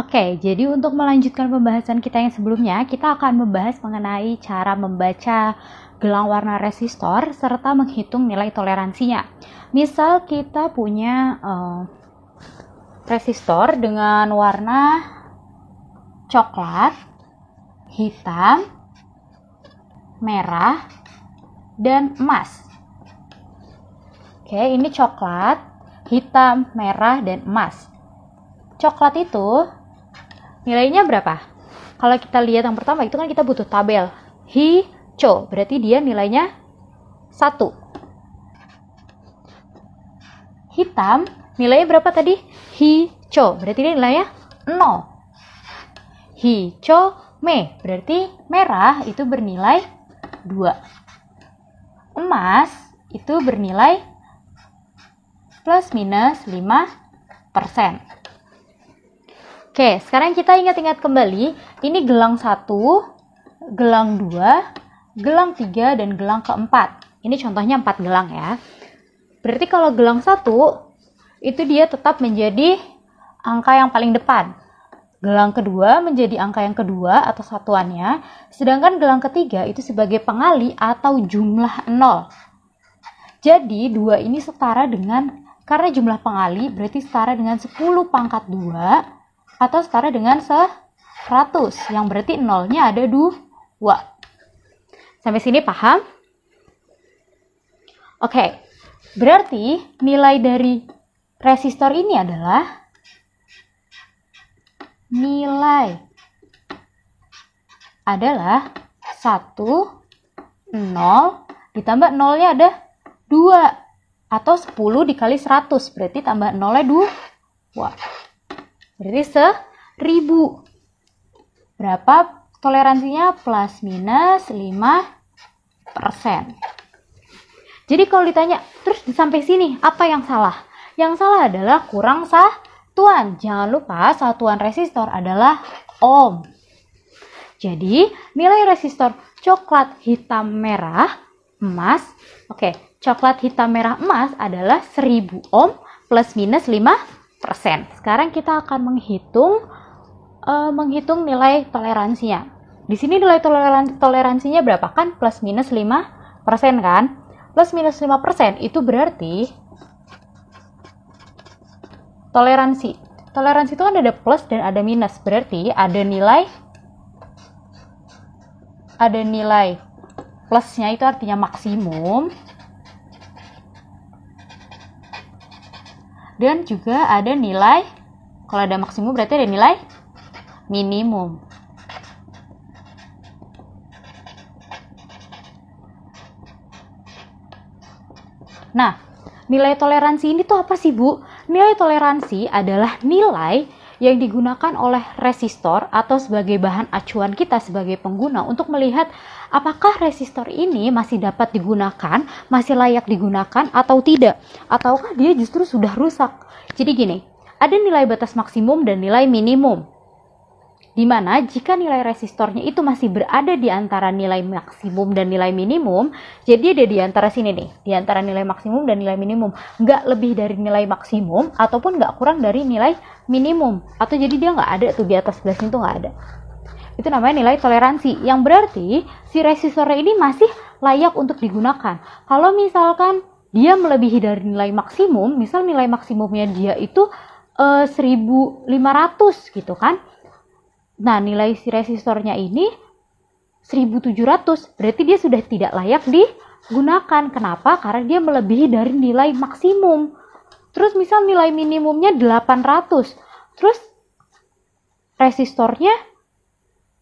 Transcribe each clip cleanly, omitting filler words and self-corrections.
Oke, jadi untuk melanjutkan pembahasan kita yang sebelumnya, kita akan membahas mengenai cara membaca gelang warna resistor serta menghitung nilai toleransinya. Misal kita punya resistor dengan warna coklat, hitam, merah, dan emas. Oke, ini coklat, hitam, merah, dan emas. Coklat itu nilainya berapa? Kalau kita lihat yang pertama itu kan kita butuh tabel. Hijau, berarti dia nilainya 1. Hitam, nilainya berapa tadi? Hijau, berarti dia nilainya 0. Hijau, berarti merah itu bernilai 2. Emas itu bernilai plus minus 5%. Oke, sekarang kita ingat-ingat kembali, ini gelang 1, gelang 2, gelang 3, dan gelang keempat. Ini contohnya 4 gelang ya. Berarti kalau gelang 1, itu dia tetap menjadi angka yang paling depan. Gelang kedua menjadi angka yang kedua atau satuannya, sedangkan gelang ketiga itu sebagai pengali atau jumlah 0. Jadi 2 ini setara dengan, karena jumlah pengali berarti setara dengan 10 pangkat 2, atau setara dengan 100, yang berarti nolnya ada 2. Sampai sini paham? Oke, berarti nilai dari resistor ini adalah nilai 1, 0, ditambah nolnya ada 2, atau 10 dikali 100, berarti tambah nolnya 2. Berarti 1000. Berapa toleransinya? Plus minus 5%. Jadi kalau ditanya, terus sampai sini, apa yang salah? Yang salah adalah kurang satuan. Jangan lupa satuan resistor adalah ohm. Jadi nilai resistor coklat, hitam, merah, emas. Coklat, hitam, merah, emas adalah 1000 ohm plus minus 5%. Sekarang kita akan menghitung nilai toleransinya. Di sini nilai toleransinya berapa? Kan plus minus 5% kan? Plus minus 5% itu berarti toleransi. Toleransi itu kan ada plus dan ada minus. Berarti ada nilai plusnya itu artinya maksimum. Dan juga ada nilai, kalau ada maksimum berarti ada nilai minimum. Nah, nilai toleransi ini tuh apa sih, Bu? Nilai toleransi adalah nilai yang digunakan oleh resistor atau sebagai bahan acuan kita sebagai pengguna untuk melihat apakah resistor ini masih dapat digunakan, masih layak digunakan atau tidak, ataukah dia justru sudah rusak. Jadi gini, ada nilai batas maksimum dan nilai minimum. Dimana jika nilai resistornya itu masih berada di antara nilai maksimum dan nilai minimum, jadi ada di antara sini nih, di antara nilai maksimum dan nilai minimum, nggak lebih dari nilai maksimum ataupun nggak kurang dari nilai minimum, atau jadi dia nggak ada tuh di atas 11 itu nggak ada. Itu namanya nilai toleransi, yang berarti si resistornya ini masih layak untuk digunakan. Kalau misalkan dia melebihi dari nilai maksimum, misal nilai maksimumnya dia itu 1500 gitu kan. Nah, nilai si resistornya ini 1700, berarti dia sudah tidak layak digunakan. Kenapa? Karena dia melebihi dari nilai maksimum. Terus misal nilai minimumnya 800, terus resistornya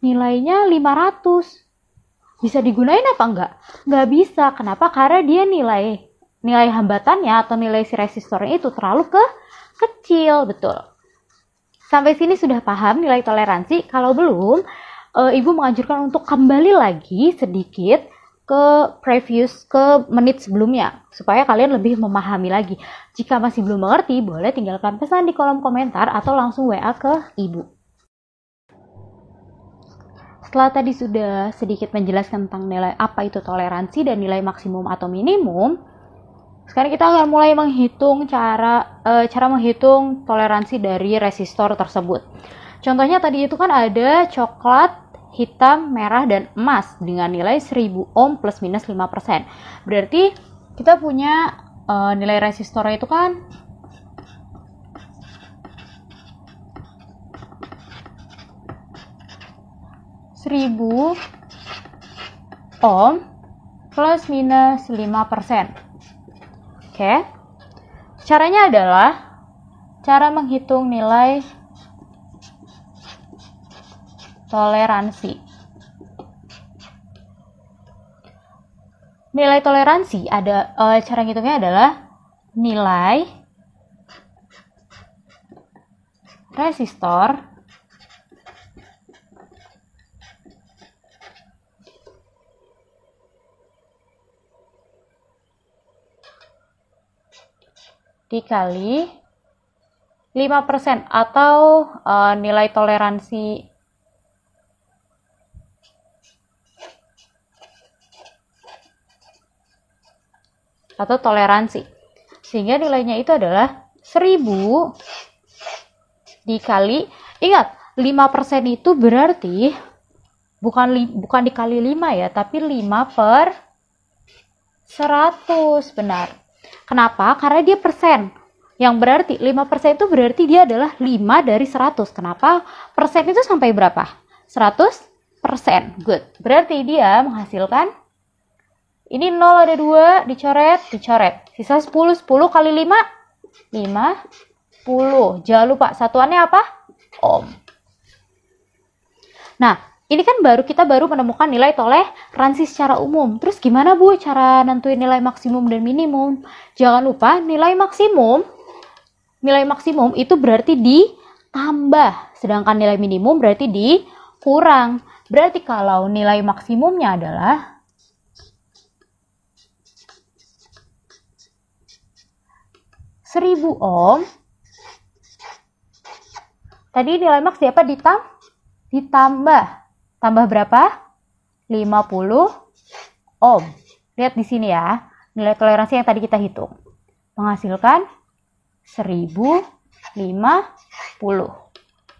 nilainya 500. Bisa digunain apa enggak? Enggak bisa. Kenapa? Karena dia nilai hambatannya atau nilai si resistornya itu terlalu kecil, betul. Sampai sini sudah paham nilai toleransi? Kalau belum, Ibu menganjurkan untuk kembali lagi sedikit ke menit sebelumnya, supaya kalian lebih memahami lagi. Jika masih belum mengerti, boleh tinggalkan pesan di kolom komentar atau langsung WA ke Ibu. Setelah tadi sudah sedikit menjelaskan tentang nilai apa itu toleransi dan nilai maksimum atau minimum, sekarang kita akan mulai menghitung cara menghitung toleransi dari resistor tersebut. Contohnya tadi itu kan ada coklat, hitam, merah, dan emas dengan nilai 1000 ohm plus minus 5%. Berarti kita punya nilai resistornya itu kan 1000 ohm plus minus 5%. Oke. Caranya adalah cara menghitung nilai toleransi. Nilai toleransi cara ngitungnya adalah nilai resistor dikali 5% atau nilai toleransi atau toleransi. Sehingga nilainya itu adalah 1000 dikali, ingat 5% itu berarti bukan dikali 5 ya, tapi 5 per 100, benar. Kenapa? Karena dia persen. Yang berarti 5% itu berarti dia adalah 5 dari 100. Kenapa? Persen itu sampai berapa? 100%. Good. Berarti dia menghasilkan, ini 0 ada 2, dicoret. Sisa 10. 10 kali 5, 50. Jangan lupa, satuannya apa? Ohm. Nah, ini kan kita baru menemukan nilai toleransi secara umum. Terus gimana Bu cara nentuin nilai maksimum dan minimum? Jangan lupa nilai maksimum itu berarti ditambah. Sedangkan nilai minimum berarti dikurang. Berarti kalau nilai maksimumnya adalah 1000 ohm. Tadi nilai maks apa? Ditambah. Tambah berapa? 50 ohm. Lihat di sini ya. Nilai toleransi yang tadi kita hitung. Menghasilkan 1050.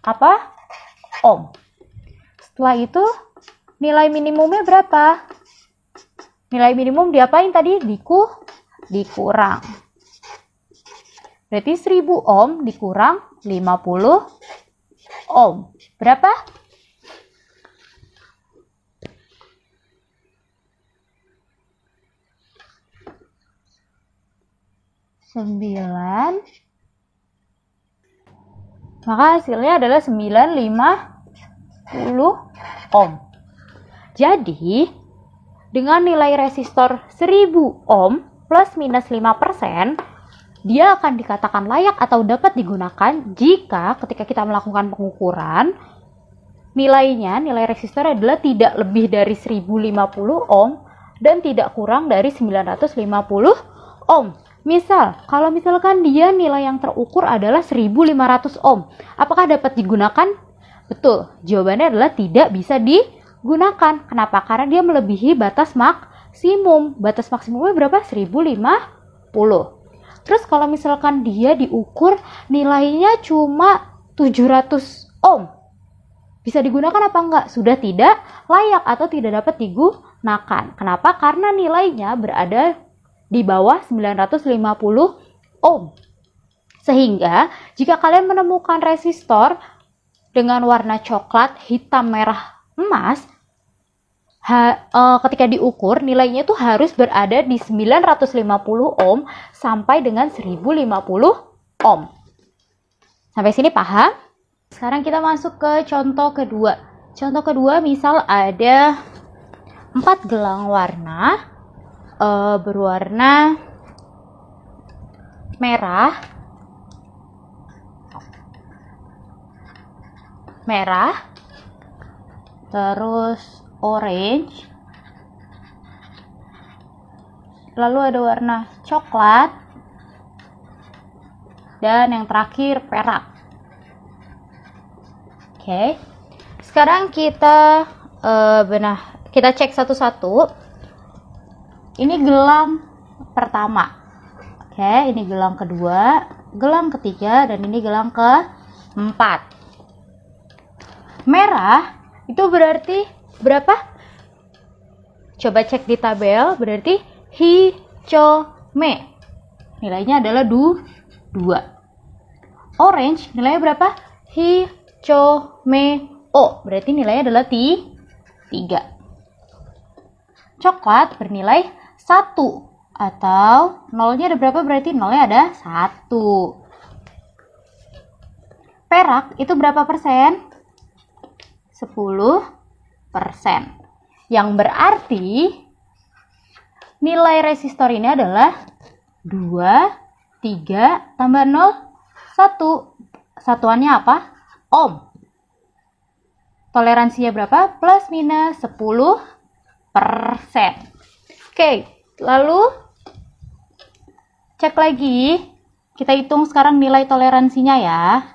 Apa? Ohm. Setelah itu nilai minimumnya berapa? Nilai minimum diapain tadi? Dikurang. Berarti 1000 ohm dikurang 50 ohm. Berapa? Maka hasilnya adalah 950 ohm. Jadi, dengan nilai resistor 1000 ohm plus minus 5%, dia akan dikatakan layak atau dapat digunakan jika ketika kita melakukan pengukuran, nilai resistor adalah tidak lebih dari 1050 ohm dan tidak kurang dari 950 ohm. Misal, kalau misalkan dia nilai yang terukur adalah 1500 ohm, apakah dapat digunakan? Betul, jawabannya adalah tidak bisa digunakan. Kenapa? Karena dia melebihi batas maksimum. Batas maksimumnya berapa? 1050. Terus kalau misalkan dia diukur nilainya cuma 700 ohm, bisa digunakan apa enggak? Sudah tidak layak atau tidak dapat digunakan. Kenapa? Karena nilainya berada di bawah 950 ohm. Sehingga jika kalian menemukan resistor dengan warna coklat, hitam, merah, emas, ketika diukur nilainya itu harus berada di 950 ohm sampai dengan 1050 ohm. Sampai sini paham? Sekarang kita masuk ke contoh kedua. Contoh kedua, misal ada 4 gelang warna berwarna merah, terus orange, lalu ada warna coklat, dan yang terakhir perak. Oke. Sekarang kita kita cek satu-satu. Ini gelang pertama. Oke, ini gelang kedua, gelang ketiga, dan ini gelang keempat. merah itu berarti berapa? Coba cek di tabel, berarti hijome. Nilainya adalah 2. Orange nilainya berapa? Hijomeo. Berarti nilainya adalah 3. Coklat bernilai 1. Atau nolnya ada berapa? Berarti nolnya ada 1. Perak itu berapa persen? 10%. Yang berarti nilai resistor ini adalah 2, 3, tambah 0, 1. Satuannya apa? Ohm. Toleransinya berapa? Plus minus 10%. Oke, lalu cek lagi. Kita hitung sekarang nilai toleransinya ya.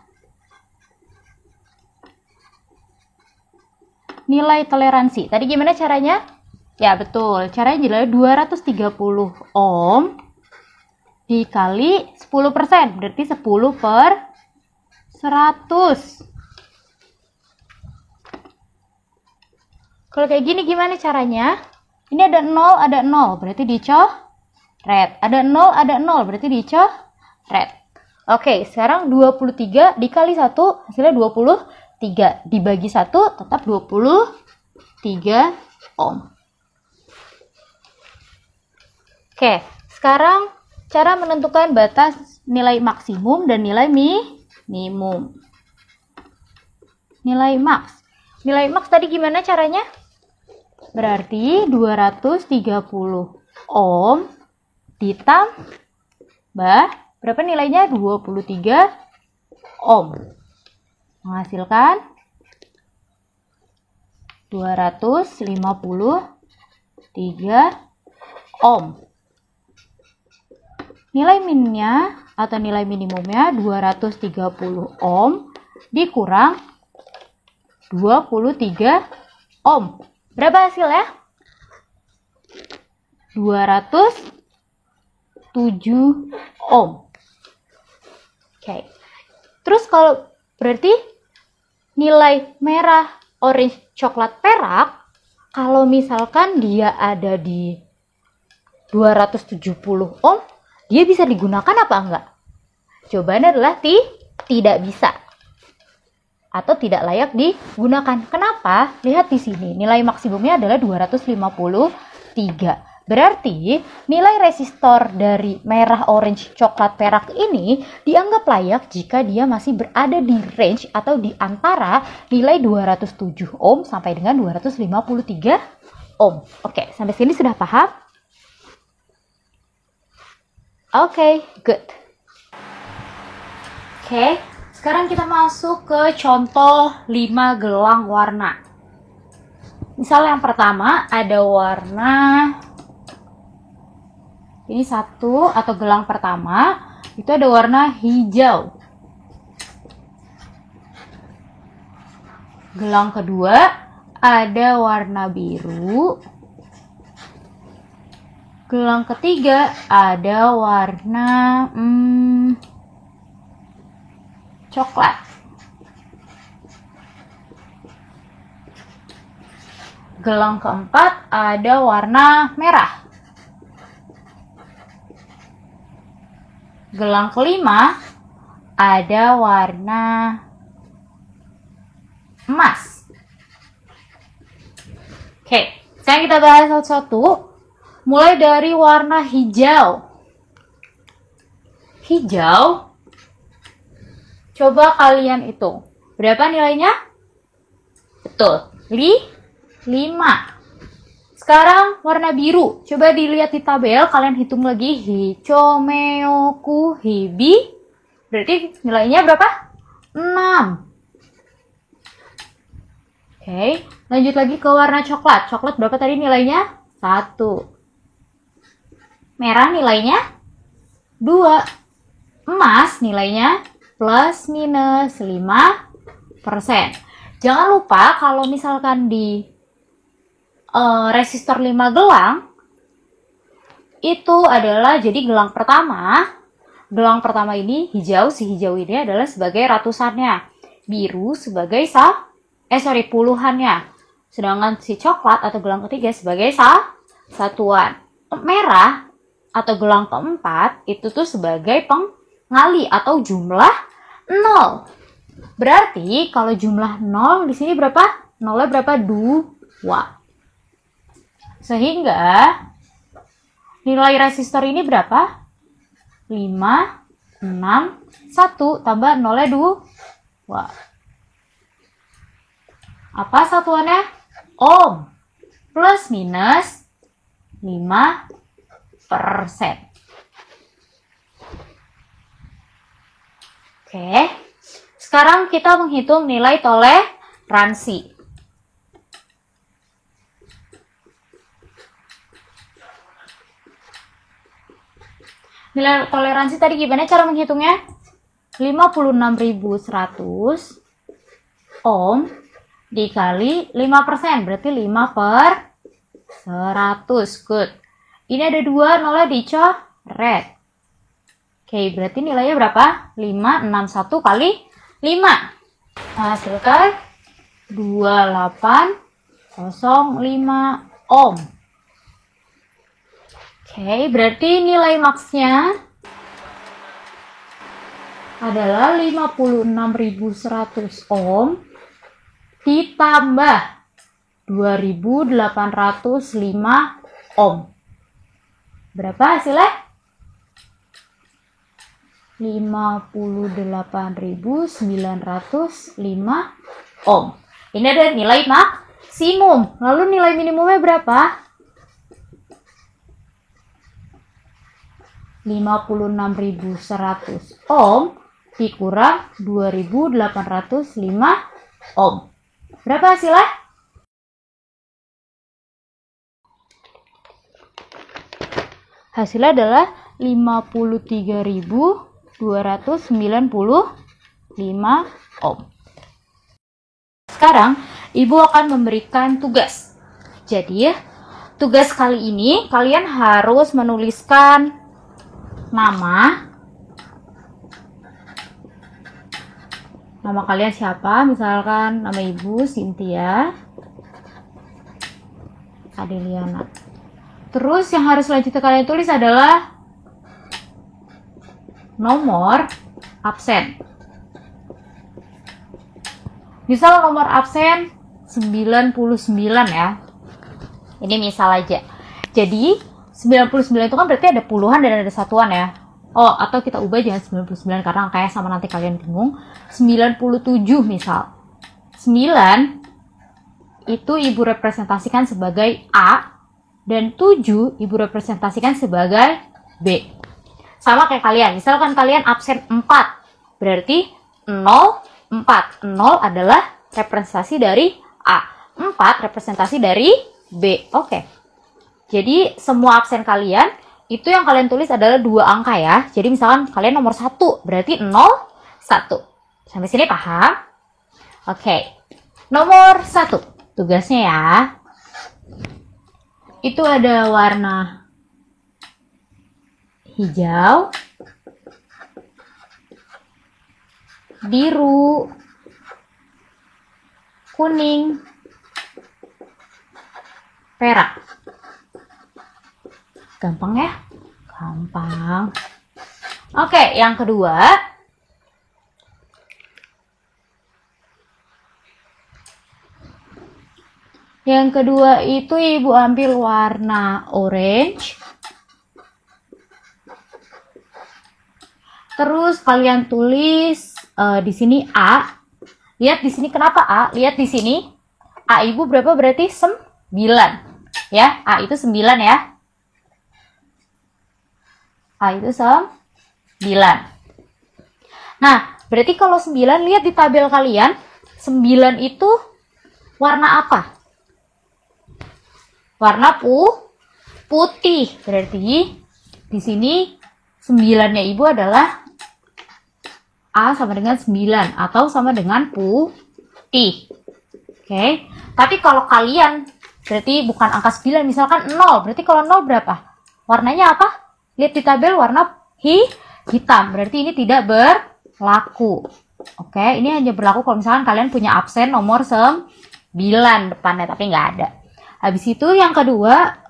Nilai toleransi. Tadi gimana caranya? Ya betul, caranya adalah 230 ohm dikali 10%, berarti 10 per 100. Kalau kayak gini gimana caranya? Ini ada 0, berarti dicoret. Ada 0, berarti dicoret. Oke, sekarang 23 dikali 1, hasilnya 23. Dibagi 1, tetap 23 ohm. Oke, sekarang cara menentukan batas nilai maksimum dan nilai minimum. Nilai max. Nilai max tadi gimana caranya? Berarti 230 ohm ditambah berapa nilainya? 23 ohm. Menghasilkan 253 ohm. Nilai minnya atau nilai minimumnya 230 ohm dikurang 23 ohm. Berapa hasilnya? 207 ohm. Oke. Terus kalau berarti nilai merah, orange, coklat, perak, kalau misalkan dia ada di 270 ohm, dia bisa digunakan apa enggak? Jawabannya adalah tidak bisa. Atau tidak layak digunakan. Kenapa? Lihat di sini, nilai maksimumnya adalah 253. Berarti nilai resistor dari merah, orange, coklat, perak ini dianggap layak jika dia masih berada di range atau di antara nilai 207 ohm sampai dengan 253 ohm. Oke, sampai sini sudah paham? Oke, good. Oke, sekarang kita masuk ke contoh 5 gelang warna. Misal yang pertama ada warna ini satu atau gelang pertama itu ada warna hijau. Gelang kedua ada warna biru. Gelang ketiga ada warna coklat. Gelang keempat ada warna merah. Gelang kelima ada warna emas. Oke, sekarang kita bahas satu-satu. Mulai dari warna hijau. Hijau. Coba kalian hitung. Berapa nilainya? Betul. 5. Sekarang warna biru. Coba dilihat di tabel, kalian hitung lagi. Hichomeoku hibi. Berarti nilainya berapa? 6. Oke, lanjut lagi ke warna coklat. Coklat berapa tadi nilainya? 1. Merah nilainya 2. Emas nilainya plus minus 5%. Jangan lupa kalau misalkan di resistor 5 gelang itu adalah jadi gelang pertama. Gelang pertama ini hijau, si hijau ini adalah sebagai ratusannya. Biru sebagai puluhannya. Sedangkan si coklat atau gelang ketiga sebagai satuan. Merah atau gelang keempat itu tuh sebagai pengali atau jumlah 0. Berarti kalau jumlah 0 di sini berapa? Nolnya berapa? 2. Sehingga nilai resistor ini berapa? 5, 6, 1 tambah nolnya 2. Apa satuannya? Ohm. Plus minus 5%. Oke. Sekarang kita menghitung nilai toleransi. Nilai toleransi tadi gimana cara menghitungnya? 56.100 ohm dikali 5%, berarti 5/100. Good. Ini ada 2, nolnya dicoret. Oke, berarti nilainya berapa? 561 kali 5. Hasilkan 2805 ohm. Oke, berarti nilai maksnya adalah 56.100 ohm ditambah 2.805 ohm. Berapa hasilnya? 58.905 ohm. Ini ada nilai maksimum. Lalu nilai minimumnya berapa? 56.100 ohm dikurang 2.805 ohm. Berapa hasilnya? Hasilnya adalah 53.295 ohm. Sekarang Ibu akan memberikan tugas. Jadi, tugas kali ini kalian harus menuliskan nama kalian siapa, misalkan nama Ibu Cynthia Adeliana. Terus yang harus selanjutnya kalian tulis adalah nomor absen. Misal nomor absen 99 ya. Ini misal aja. Jadi 99 itu kan berarti ada puluhan dan ada satuan ya. Oh, atau kita ubah jangan 99 karena angkanya sama nanti kalian bingung. 97 misal. 9 itu Ibu representasikan sebagai A dan 7 Ibu representasikan sebagai B. Sama kayak kalian. Misalkan kalian absen 4. Berarti 0, 4. 0 adalah representasi dari A. 4 representasi dari B. Oke. Jadi semua absen kalian itu yang kalian tulis adalah 2 angka ya. Jadi misalkan kalian nomor 1, berarti 0, 1. Sampai sini paham? Oke. Nomor 1, tugasnya ya. Itu ada warna hijau, biru, kuning, perak. Gampang ya? Gampang. Oke, yang kedua. Yang kedua itu Ibu ambil warna orange. Terus kalian tulis di sini A. Lihat di sini kenapa A? Lihat di sini. A Ibu berapa berarti? 9. Ya, A itu 9 ya. A itu 9. Nah, berarti kalau 9, lihat di tabel kalian, 9 itu warna apa? Warna putih. Berarti di sini 9-nya Ibu adalah A sama dengan 9 atau sama dengan putih. Oke. Tapi kalau kalian berarti bukan angka 9, misalkan 0. Berarti kalau 0 berapa? Warnanya apa? Lihat di tabel warna hitam. Berarti ini tidak berlaku. Oke, ini hanya berlaku kalau misalkan kalian punya absen nomor 9 depannya, tapi nggak ada. Habis itu yang kedua,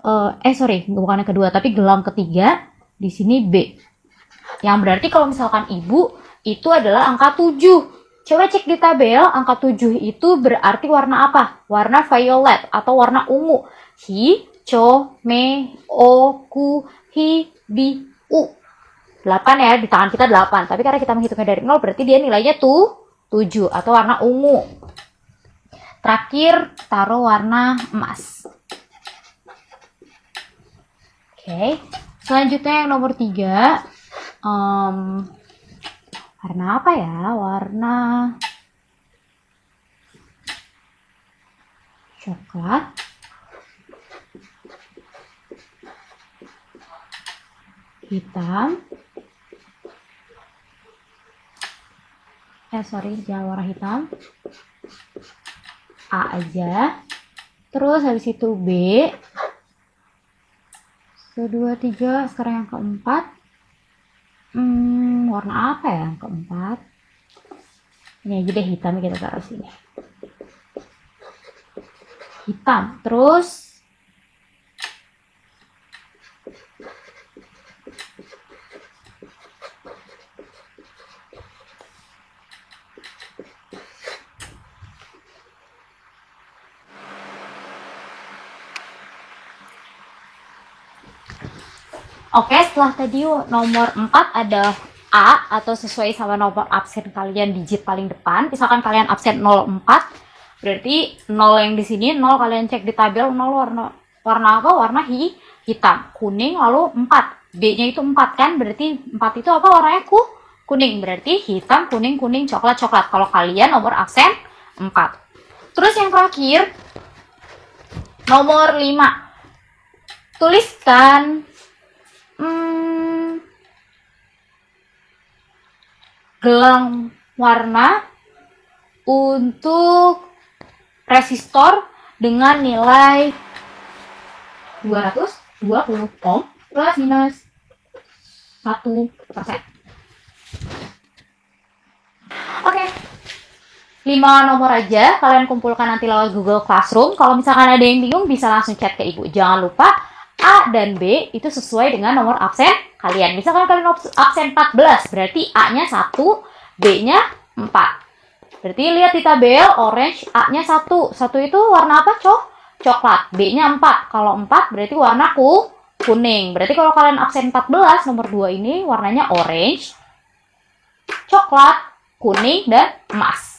bukan yang kedua, tapi gelang ketiga, di sini B. Yang berarti kalau misalkan ibu, itu adalah angka 7. Coba cek di tabel, angka 7 itu berarti warna apa? Warna violet atau warna ungu. Hi, cho, me, o, ku, hi, bi, u. 8 ya, di tangan kita 8. Tapi karena kita menghitungnya dari 0, berarti dia nilainya tuh 7 atau warna ungu. Terakhir, taruh warna emas. Oke, selanjutnya yang nomor 3. Warna apa ya? Warna coklat. Hitam. Jangan warna hitam. A aja. Terus habis itu B. 1, 2, 3. Sekarang yang keempat. Warna apa ya yang keempat? Ini aja deh, hitam, kita taruh sini. Hitam. Terus oke, setelah tadi nomor 4 ada A atau sesuai sama nomor absen kalian digit paling depan. Misalkan kalian absen 04, berarti 0 yang di sini 0 kalian cek di tabel 0 warna apa? Warna hitam, kuning, lalu 4. B-nya itu 4 kan? Berarti 4 itu apa warnanya? Kuning. Berarti hitam, kuning, coklat. Kalau kalian nomor absen 4. Terus yang terakhir nomor 5. Tuliskan gelang warna untuk resistor dengan nilai 220 ohm plus minus 1%. Oke. 5 nomor aja kalian kumpulkan nanti lewat Google Classroom. Kalau misalkan ada yang bingung bisa langsung chat ke ibu. Jangan lupa A dan B itu sesuai dengan nomor absen kalian. Misalkan kalian absen 14, berarti A-nya 1, B-nya 4. Berarti lihat di tabel, orange A-nya 1. 1 itu warna apa, coklat. B-nya 4. Kalau 4 berarti warna kuning. Berarti kalau kalian absen 14, nomor 2 ini warnanya orange, coklat, kuning, dan emas.